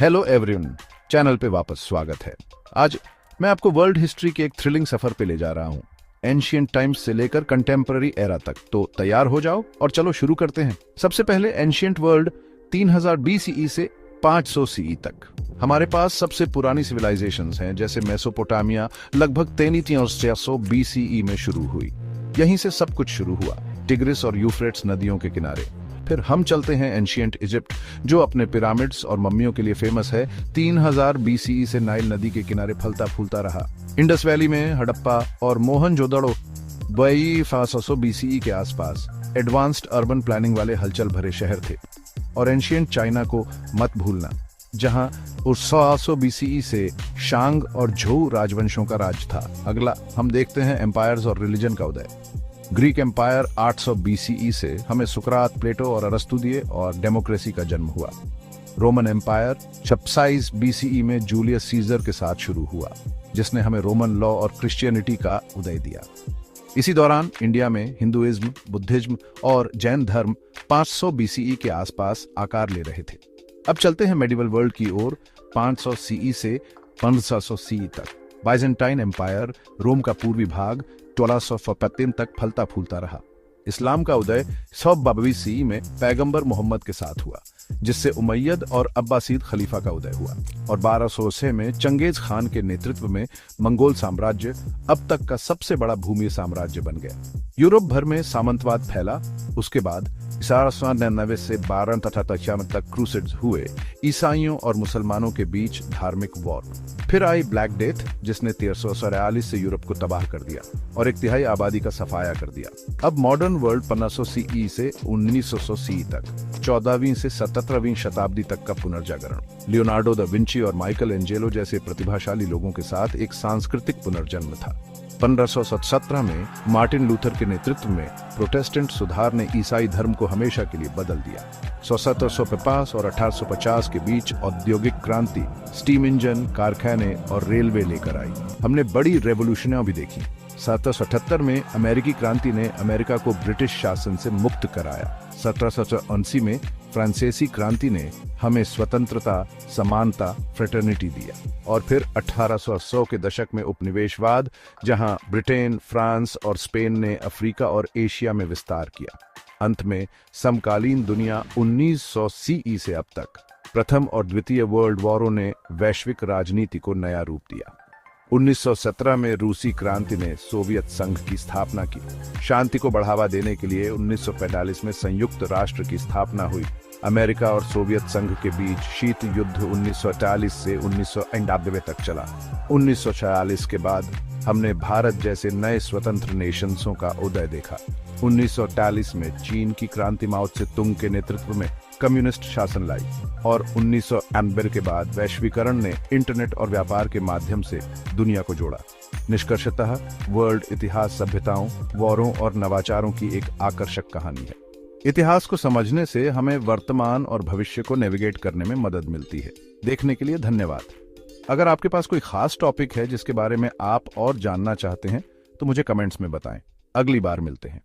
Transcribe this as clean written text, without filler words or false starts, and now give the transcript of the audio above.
Hello everyone, channel पे वापस स्वागत है। आज मैं आपको वर्ल्ड हिस्ट्री के एक थ्रिलिंग सफर पे ले जा रहा हूँ, एंशिएंट टाइम्स से लेकर कंटेम्पररी एरा तक। तो तैयार हो जाओ और चलो शुरू करते हैं। सबसे पहले एंशिएंट वर्ल्ड 3000 BCE से 500 CE तक। हमारे पास सबसे पुरानी सिविलाइजेशंस हैं, जैसे मेसोपोटामिया लगभग 3300 BCE में शुरू हुई। यहीं से सब कुछ शुरू हुआ, टिग्रिस और यूफ्रेट्स नदियों के किनारे। फिर हम चलते हैं एंशिएंट इजिप्ट, जो अपने पिरामिड्स और मम्मियों के लिए फेमस है। 3000 BCE से नाइल नदी के किनारे फलता फूलता रहा। इंडस वैली में हड़प्पा और मोहनजोदड़ो 2500 BCE के आसपास एडवांस्ड अर्बन प्लानिंग वाले हलचल भरे शहर थे। और एंशिएंट चाइना को मत भूलना, जहां 1600 BCE से शांग और झोउ राजवंशों का राज था। अगला हम देखते हैं एम्पायर्स और रिलीजन का उदय। ग्रीक एम्पायर 800 BCE से हमें सुकरात, प्लेटो और अरस्तु दिए और डेमोक्रेसी का जन्म हुआ। रोमन एम्पायर 26 BCE में जूलियस सीजर के साथ शुरू हुआ, जिसने हमें रोमन लॉ और क्रिश्चियनिटी का उदय दिया। इसी दौरान इंडिया में हिंदुइज्म, बुद्धिज्म और जैन धर्म 500 BCE के आसपास आकार ले रहे थे। अब चलते हैं मेडिवल वर्ल्ड की ओर, 500 CE से 1500 CE तक। बाइजेंटाइन एम्पायर, रोम का पूर्वी भाग 1215 तक फलता फूलता रहा। इस्लाम का उदय 122 CE में पैगंबर मोहम्मद के साथ हुआ, जिससे उमैयद और अब्बासीद खलीफा का उदय हुआ। और 1206 में चंगेज खान के नेतृत्व में मंगोल साम्राज्य अब तक का सबसे बड़ा भूमि साम्राज्य बन गया। यूरोप भर में सामंतवाद फैला। उसके बाद 1199 से 1293 तक क्रूसेड्स हुए, ईसाइयों और मुसलमानों के बीच धार्मिक वॉर। फिर आई ब्लैक डेथ, जिसने 1343 से यूरोप को तबाह कर दिया और 1/3 आबादी का सफाया कर दिया। अब मॉडर्न वर्ल्ड 1500 CE से 1900 CE तक, 14वीं से 17वीं शताब्दी तक का पुनर्जागरण। लियोनार्डो दा विंची और माइकल एंजेलो जैसे प्रतिभाशाली लोगों के साथ एक सांस्कृतिक पुनर्जन्म था। 1517 में मार्टिन लूथर के नेतृत्व में प्रोटेस्टेंट सुधार ने ईसाई धर्म को हमेशा के लिए बदल दिया। 1750 और 1850 के बीच औद्योगिक क्रांति, स्टीम इंजन, कारखाने और रेलवे लेकर आई। हमने बड़ी रेवोल्यूशनें भी देखी। 1778 में अमेरिकी क्रांति ने अमेरिका को ब्रिटिश शासन से मुक्त कराया। 1779 में फ्रांसीसी क्रांति ने हमें स्वतंत्रता, समानता, फ्रेटर्निटी दिया। और फिर 1800 के दशक में उपनिवेशवाद, जहां ब्रिटेन, फ्रांस और स्पेन ने अफ्रीका और एशिया में विस्तार किया। अंत में समकालीन दुनिया 1900 CE से अब तक। प्रथम और द्वितीय वर्ल्ड वॉरों ने वैश्विक राजनीति को नया रूप दिया। 1917 में रूसी क्रांति ने सोवियत संघ की स्थापना की। शांति को बढ़ावा देने के लिए 1945 में संयुक्त राष्ट्र की स्थापना हुई। अमेरिका और सोवियत संघ के बीच शीत युद्ध 1940 से 1991 तक चला। 1946 के बाद हमने भारत जैसे नए स्वतंत्र नेशंसों का उदय देखा। 1940 में चीन की क्रांति माओ त्से-तुंग के नेतृत्व में कम्युनिस्ट शासन लाई। और 1991 के बाद वैश्वीकरण ने इंटरनेट और व्यापार के माध्यम से दुनिया को जोड़ा। निष्कर्षतः वर्ल्ड इतिहास सभ्यताओं, वॉरों और नवाचारों की एक आकर्षक कहानी है। इतिहास को समझने से हमें वर्तमान और भविष्य को नेविगेट करने में मदद मिलती है। देखने के लिए धन्यवाद। अगर आपके पास कोई खास टॉपिक है जिसके बारे में आप और जानना चाहते हैं, तो मुझे कमेंट्स में बताएं। अगली बार मिलते हैं।